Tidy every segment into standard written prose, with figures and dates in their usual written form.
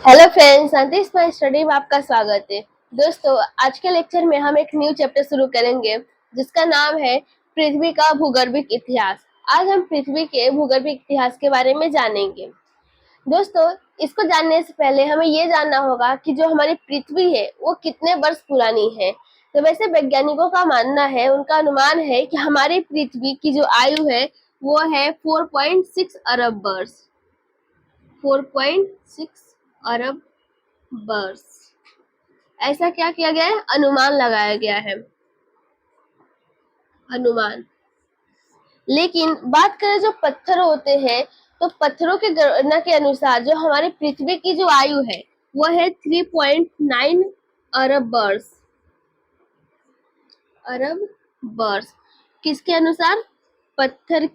Hello friends, Satish my study में आपका स्वागत है। दोस्तों, आज के लेक्चर में हम एक न्यू चैप्टर शुरू करेंगे जिसका नाम है पृथ्वी का भूगर्भिक इतिहास। आज हम पृथ्वी के भूगर्भिक इतिहास के बारे में जानेंगे। दोस्तों, इसको जानने से पहले हमें ये जानना होगा कि जो हमारी पृथ्वी है वो कितने वर्ष पुरानी है। तो वैसे वैज्ञानिकों का मानना है, उनका अनुमान है कि हमारी पृथ्वी की जो आयु है वो है 4.6 अरब वर्ष। 4.6 अरब वर्ष ऐसा क्या किया गया है, अनुमान लगाया गया है, अनुमान। लेकिन बात करें जो पत्थर होते हैं, तो पत्थरों के गणना के अनुसार जो हमारी पृथ्वी की जो आयु है वो है 3.9 अरब वर्ष। अरब वर्ष किसके अनुसार? पत्थरों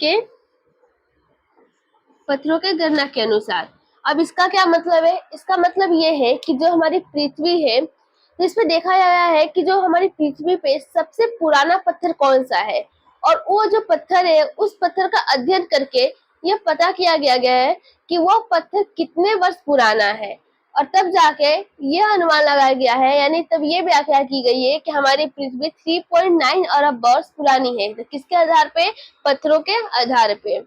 के गणना के अनुसार। अब इसका क्या मतलब है? इसका मतलब ये है कि जो हमारी पृथ्वी है, तो इसमें देखा गया है कि जो हमारी पृथ्वी पे सबसे पुराना पत्थर कौन सा है, और वो जो पत्थर है उस पत्थर का अध्ययन करके यह पता किया गया है कि वो पत्थर कितने वर्ष पुराना है, और तब जाके यह अनुमान लगाया गया है, यानी तब ये व्याख्या की गई है कि हमारी पृथ्वी 3.9 अरब वर्ष पुरानी है। तो किसके आधार पे? पत्थरों के आधार पे।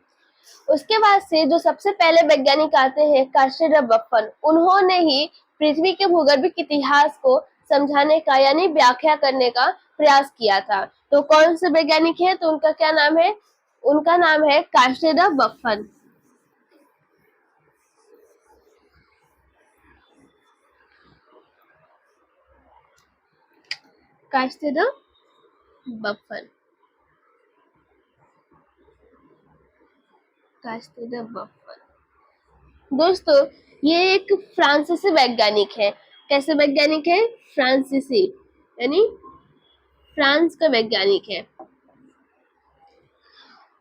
उसके बाद से जो सबसे पहले वैज्ञानिक आते हैं, कार्स्टेड बफन, उन्होंने ही पृथ्वी के भूगर्भिक इतिहास को समझाने का यानी व्याख्या करने का प्रयास किया था। तो कौन से वैज्ञानिक है? तो उनका क्या नाम है? उनका नाम है कार्स्टेड बफन। कार्स्टेड बफन। कार्स्टेड बफन। दोस्तों, ये एक फ्रांसीसी वैज्ञानिक है। कैसे वैज्ञानिक है? फ्रांसीसी, यानी फ्रांस का वैज्ञानिक है।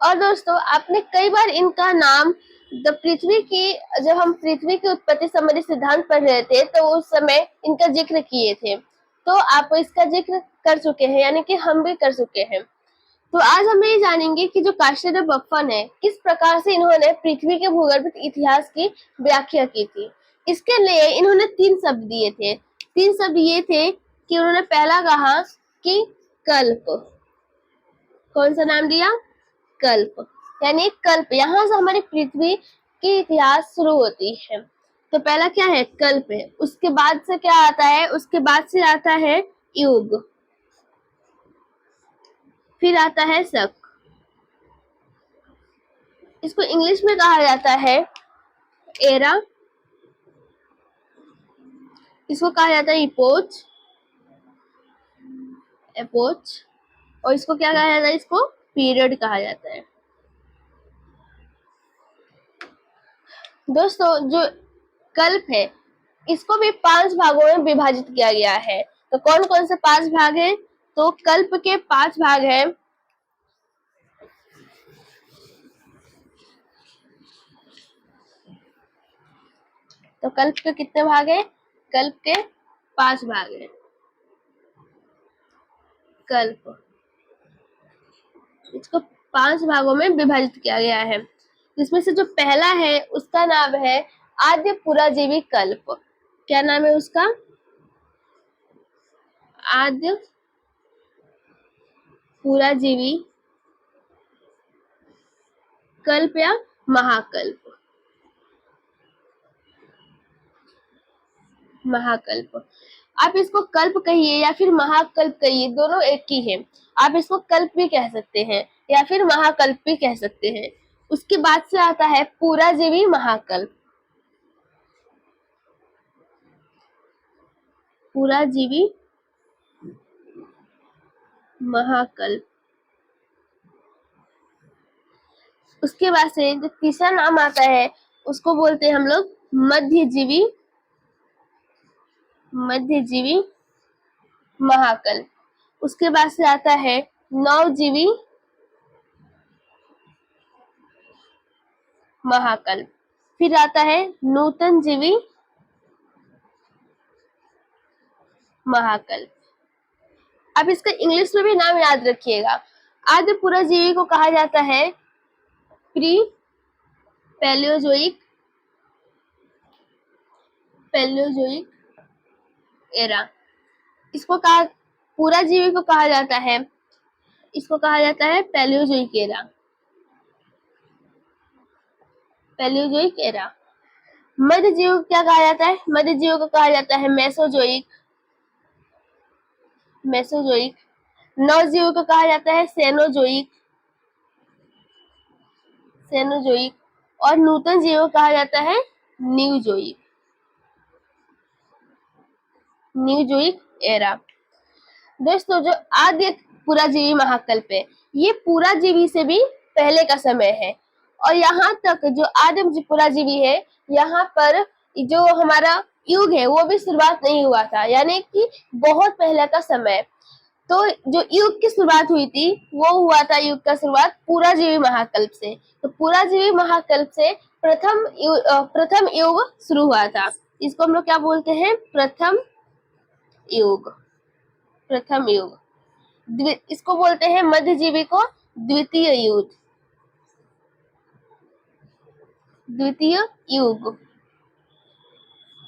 और दोस्तों, आपने कई बार इनका नाम पृथ्वी की, जब हम पृथ्वी की उत्पत्ति संबंधी सिद्धांत पढ़ रहे थे तो उस समय इनका जिक्र किए थे, तो आप इसका जिक्र कर चुके हैं, यानी कि हम भी कर चुके हैं। तो आज हम ये जानेंगे कि जो कार्स्टेड बफन है, किस प्रकार से इन्होंने पृथ्वी के भूगर्भिक इतिहास की व्याख्या की थी। इसके लिए इन्होंने 3 शब्द दिए थे। 3 शब्द ये थे कि उन्होंने पहला कहा कि कल्प। कौन सा नाम दिया? कल्प, यानी कल्प। यहाँ से हमारी पृथ्वी की इतिहास शुरू होती है। तो पहला क्या है? कल्प है। उसके बाद से क्या आता है? उसके बाद से आता है युग, फिर आता है शक। इसको इंग्लिश में कहा जाता है एरा, इसको कहा जाता है इपोच, एपोच, और इसको क्या कहा जाता है? इसको पीरियड कहा जाता है। दोस्तों, जो कल्प है इसको भी 5 भागों में विभाजित किया गया है। तो कौन कौन से 5 भाग हैं? तो कल्प के 5 भाग हैं। तो कल्प के कितने भाग हैं? कल्प के 5 भाग हैं। कल्प, इसको 5 भागों में विभाजित किया गया है, जिसमें से जो पहला है उसका नाम है आद्य पुराजीवी कल्प। क्या नाम है उसका? आद्य पुराजीवी कल्प या महाकल्प। महाकल्प, आप इसको कल्प कहिए या फिर महाकल्प कहिए, दोनों एक ही है। आप इसको कल्प भी कह सकते हैं या फिर महाकल्प भी कह सकते हैं। उसके बाद से आता है पुराजीवी महाकल्प। पुराजीवी महाकल्प। उसके बाद से जो तीसरा नाम आता है उसको बोलते हैं हम लोग मध्यजीवी, मध्यजीवी महाकल्प। उसके बाद से आता है नवजीवी महाकल्प, फिर आता है नूतन जीवी महाकल्प। अब इसका इंग्लिश में भी नाम याद रखिएगा। आद्य पुराजीवी को कहा जाता है प्री पैलियोजोइक पैलियोजोइक एरा। इसको कहा, पूरा जीवी को कहा जाता है, इसको कहा जाता है पैलियोजोइक एरा, पैलियोजोइक एरा। मध्य जीव को क्या कहा जाता है? मध्य जीव को कहा जाता है मेसोजोइक, मेसोजोइक। नवजीव को कहा जाता है सेनोजोइक, सेनोजोइक। और नूतन जीव को कहा जाता है न्यूजोइक, न्यूजोइक एरा। दोस्तों, जो आद्य पुराजीवी महाकल्प है, ये पुराजीवी से भी पहले का समय है। और यहाँ तक जो आद्य पुराजीवी है, यहाँ पर जो हमारा युग है वो भी शुरुआत नहीं हुआ था, यानी कि बहुत पहले का समय। तो जो युग की शुरुआत हुई थी वो हुआ था, युग का शुरुआत पुराजीवी महाकल्प से। तो पुराजीवी महाकल्प से प्रथम युग शुरू हुआ था। इसको हम लोग क्या बोलते हैं? प्रथम युग, प्रथम युग। इसको बोलते हैं मध्यजीवी को द्वितीय युग, द्वितीय युग।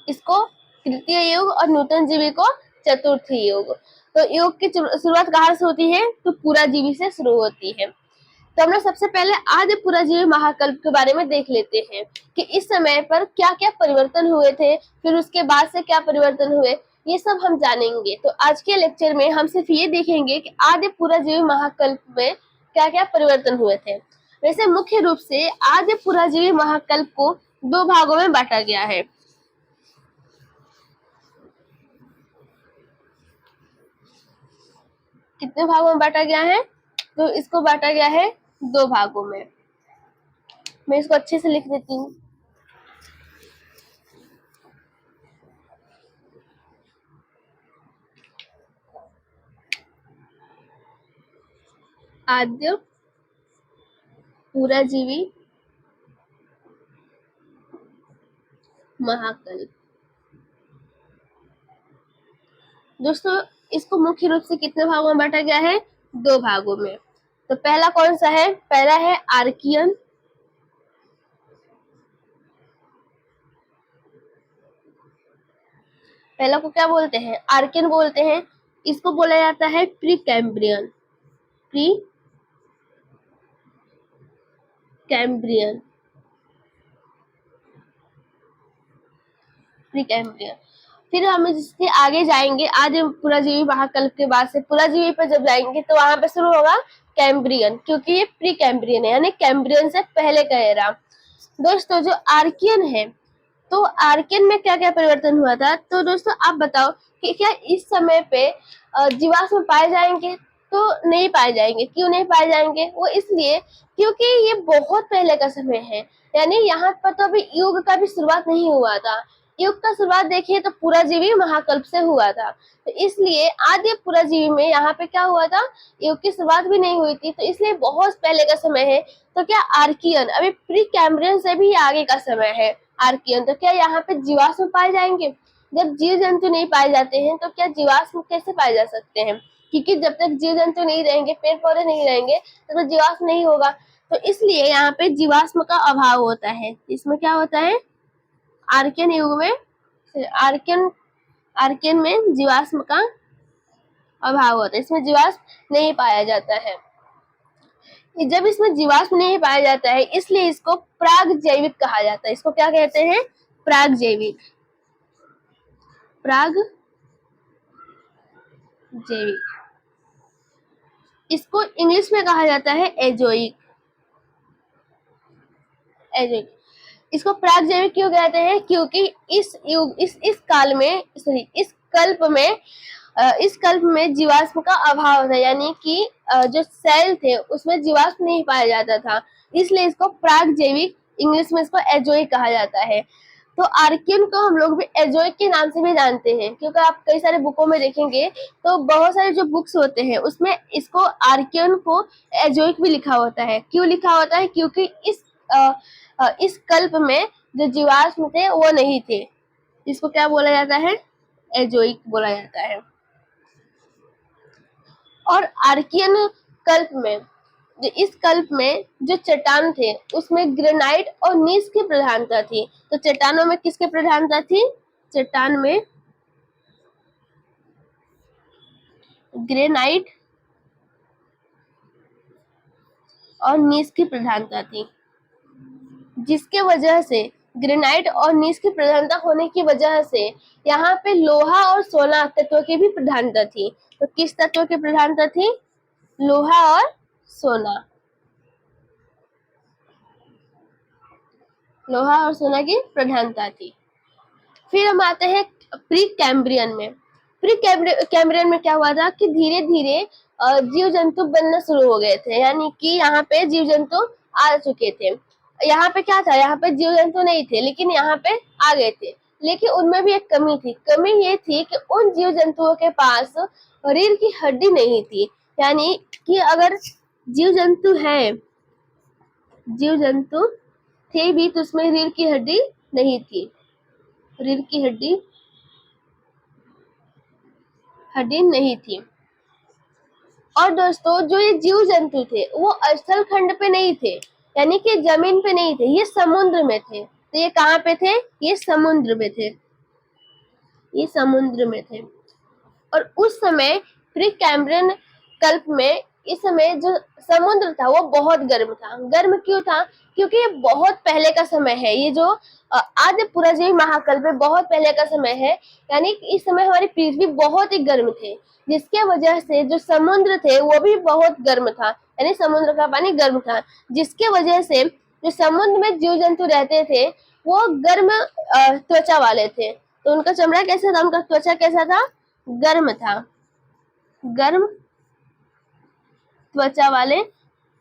इसको तृतीय युग और नूतन जीवी को चतुर्थ युग। तो युग की शुरुआत कहाँ से होती है? तो पुराजीवी से शुरू होती है। तो हम लोग सबसे पहले आदि पुराजीवी महाकल्प के बारे में देख लेते हैं कि इस समय पर क्या क्या परिवर्तन हुए थे, फिर उसके बाद से क्या परिवर्तन हुए, ये सब हम जानेंगे। तो आज के लेक्चर में हम सिर्फ ये देखेंगे कि आदि पुराजीवी महाकल्प में क्या क्या परिवर्तन हुए थे। वैसे मुख्य रूप से आदि पुराजीवी महाकल्प को दो भागों में बांटा गया है। कितने भागों में बांटा गया है? तो इसको बांटा गया है दो भागों में। मैं इसको अच्छे से लिख देती हूँ। आद्य पुराजीवी महाकल्प। दोस्तों, इसको मुख्य रूप से कितने भागों में बांटा गया है? दो भागों में। तो पहला कौन सा है? पहला है आर्कियन, पहला को क्या बोलते हैं? आर्कियन बोलते हैं। इसको बोला जाता है pre Cambrian, pre Cambrian, pre Cambrian. फिर हम इसके आगे जाएंगे, आदि पुराजीवी महाकल्प के बाद से पुराजीवी पर जब जाएंगे तो वहां पे शुरू होगा कैम्ब्रियन, क्योंकि ये प्री कैम्ब्रियन है, यानी कैम्ब्रियन से पहले का एरा। दोस्तों, जो आर्कियन है, तो आर्कियन में क्या क्या परिवर्तन हुआ था? तो दोस्तों आप बताओ कि क्या इस समय पे जीवाश्म पाए जाएंगे? तो नहीं पाए जाएंगे। क्यों नहीं पाए जाएंगे? वो इसलिए क्योंकि ये बहुत पहले का समय है, यानी यहाँ पर तो अभी युग का भी शुरुआत नहीं हुआ था। युग का शुरुआत देखिए तो पुराजीवी महाकल्प से हुआ था। तो इसलिए आद्य पुराजीवी में यहाँ पे क्या हुआ था? युग की शुरुआत भी नहीं हुई थी, तो इसलिए बहुत पहले का समय है। तो क्या आर्कियन अभी प्री कैम्ब्रियन से भी आगे का समय है आर्कियन। तो क्या यहाँ पे जीवाश्म पाए जाएंगे? जब जीव जंतु नहीं पाए जाते हैं तो क्या जीवाश्म कैसे पाए जा सकते हैं? क्योंकि जब तक जीव जंतु नहीं रहेंगे, पेड़ पौधे नहीं रहेंगे, तो जीवाश्म नहीं होगा। तो इसलिए यहाँ पे जीवाश्म का अभाव होता है। इसमें क्या होता है? आर्कियन युग में, आर्कियन आर्कियन में जीवाश्म का अभाव होता है, इसमें जीवाश्म नहीं पाया जाता है। जब इसमें जीवाश्म नहीं पाया जाता है, इसलिए इसको प्राग जैविक कहा जाता है। इसको क्या कहते हैं? प्राग जैविक, प्राग जैविक। इसको इंग्लिश में कहा जाता है एजोइक, एजोइक। इसको प्राग जैविक क्यों कहते हैं? क्योंकि इस युग इस काल में, सॉरी, इस कल्प में जीवाश्म का अभाव था, यानी कि जो सेल थे उसमें जीवाश्म नहीं पाया जाता था, इसलिए इसको प्राग जैविक, इंग्लिश में इसको एजोइक कहा जाता है। तो आर्कियन को हम लोग भी एजोइक के नाम से भी जानते हैं, क्योंकि आप कई सारे बुकों में देखेंगे तो बहुत सारे जो बुक्स होते हैं उसमें इसको आर्कियन को एजोइक भी लिखा होता है। क्यों लिखा होता है? क्योंकि इस कल्प में जो जीवाश्म थे वो नहीं थे। इसको क्या बोला जाता है? एजोइक बोला जाता है। और आर्कियन कल्प में, जो इस कल्प में जो चट्टान थे उसमें ग्रेनाइट और नीस की प्रधानता थी। तो चट्टानों में किसकी प्रधानता थी? चट्टान में ग्रेनाइट और नीस की प्रधानता थी, जिसके वजह से ग्रेनाइट और नीस की प्रधानता होने की वजह से यहाँ पे लोहा और सोना तत्व की भी प्रधानता थी। तो किस तत्व की प्रधानता थी? लोहा और सोना। लोहा और सोना की प्रधानता थी। फिर हम आते हैं प्री कैम्ब्रियन में। प्री कैम्ब्रियन में क्या हुआ था कि धीरे धीरे जीव जंतु बनना शुरू हो गए थे, यानी कि यहाँ पे जीव जंतु आ चुके थे। यहाँ पे क्या था, यहाँ पे जीव जंतु नहीं थे लेकिन यहाँ पे आ गए थे। लेकिन उनमें भी एक कमी थी। कमी ये थी कि उन जीव जंतुओं के पास रीढ़ की हड्डी नहीं थी, यानी कि अगर जीव जंतु थे भी तो उसमें रीढ़ की हड्डी नहीं थी। रीढ़ की हड्डी नहीं थी। और दोस्तों, जो ये जीव जंतु थे वो स्थल खंड पे नहीं थे, यानी कि जमीन पे नहीं थे, ये समुद्र में थे। तो ये कहाँ पे थे? ये समुद्र में थे। ये समुद्र में थे। और उस समय प्री कैम्ब्रियन कल्प में इस समय जो समुद्र था वो बहुत गर्म था। गर्म क्यों था? क्योंकि ये बहुत पहले का समय है। ये जो आद्य पुराजीवी महाकल्प में बहुत पहले का समय है, यानी इस समय हमारी पृथ्वी बहुत ही गर्म थे, जिसके वजह से जो समुद्र थे वो भी बहुत गर्म था, यानी समुद्र का पानी गर्म था, जिसके वजह से जो समुद्र में जीव जंतु रहते थे वो गर्म त्वचा वाले थे। तो उनका चमड़ा कैसा था? उनका त्वचा कैसा था? गर्म था। गर्म त्वचा वाले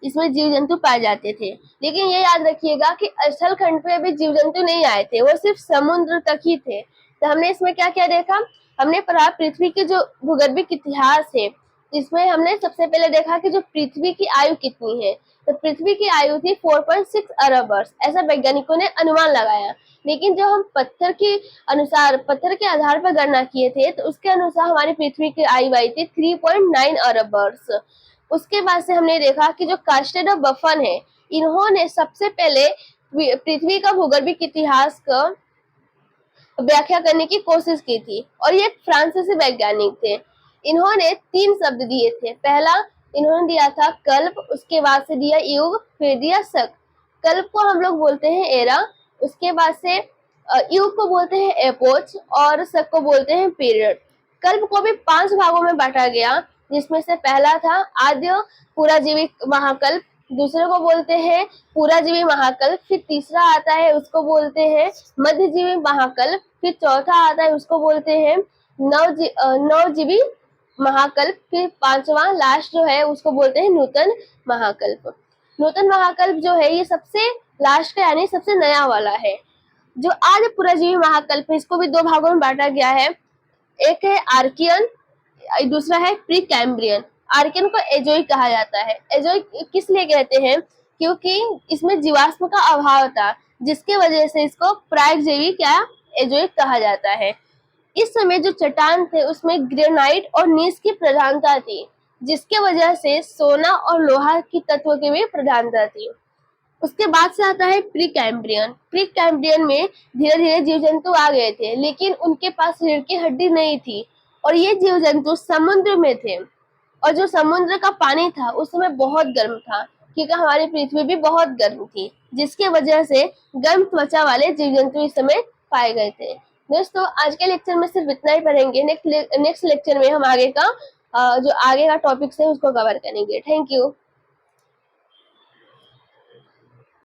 इसमें जीव जंतु पाए जाते थे। लेकिन ये याद रखिएगा कि स्थल खंड पे अभी जीव जंतु नहीं आए थे, वो सिर्फ समुद्र तक ही थे। तो हमने इसमें क्या क्या देखा? हमने पढ़ा पृथ्वी के जो भूगर्भिक इतिहास है, इसमें हमने सबसे पहले देखा कि जो पृथ्वी की आयु कितनी है। तो पृथ्वी की आयु थी 4.6 अरब वर्ष, ऐसा वैज्ञानिकों ने अनुमान लगाया। लेकिन जो हम पत्थर के आधार पर गणना किए थे तो उसके अनुसार हमारी पृथ्वी की आयु आई थी 3.9 अरब वर्ष। उसके बाद से हमने देखा कि जो कार्स्टेड और बफन है, इन्होंने सबसे पहले पृथ्वी का भूगर्भिक इतिहास का व्याख्या करने की कोशिश की थी, और ये फ्रांसीसी वैज्ञानिक थे। इन्होंने 3 शब्द दिए थे। पहला इन्होंने दिया था कल्प, उसके बाद से दिया युग, फिर दिया शक। कल्प को हम लोग बोलते हैं एरा, उसके बाद से युग को बोलते हैं एपोच, और शक को बोलते हैं पीरियड। कल्प को भी 5 भागों में बांटा गया, जिसमें से पहला था आद्य पुराजीवी महाकल्प, दूसरे को बोलते हैं पुराजीवी महाकल्प, फिर तीसरा आता है उसको बोलते हैं मध्यजीवी महाकल्प, फिर चौथा आता है उसको बोलते हैं नवजीवी महाकल्प, फिर 5वां लास्ट जो है उसको बोलते हैं नूतन महाकल्प। नूतन महाकल्प जो है ये सबसे लास्ट का, यानी सबसे नया वाला है। जो आद्य पुराजीवी महाकल्प है इसको भी 2 भागों में बांटा गया है। एक है आर्कियन, दूसरा है प्री कैम्ब्रियन। आर्कियन को एजोइक कहा जाता है। एजोइक किस लिए कहते हैं? क्योंकि इसमें जीवाश्म का अभाव था, जिसके वजह से इसको प्रागजैविक या एजोइक कहा जाता है। इस समय जो चट्टान थे उसमें ग्रेनाइट और नीस की प्रधानता थी, जिसके वजह से सोना और लोहा की तत्व की भी प्रधानता थी। उसके बाद से आता है प्री कैम्ब्रियन। प्री कैम्ब्रियन में धीरे धीरे जीव जंतु आ गए थे, लेकिन उनके पास रीढ़ की हड्डी नहीं थी, और ये जीव जंतु समुद्र में थे। और जो समुद्र का पानी था उस समय बहुत गर्म था, क्योंकि हमारी पृथ्वी भी बहुत गर्म थी, जिसके वजह से गर्म त्वचा वाले जीव जंतु इस समय पाए गए थे। दोस्तों, आज के लेक्चर में सिर्फ इतना ही पढ़ेंगे। नेक्स्ट लेक्चर में हम आगे का जो आगे का टॉपिक्स है उसको कवर करेंगे। Thank you.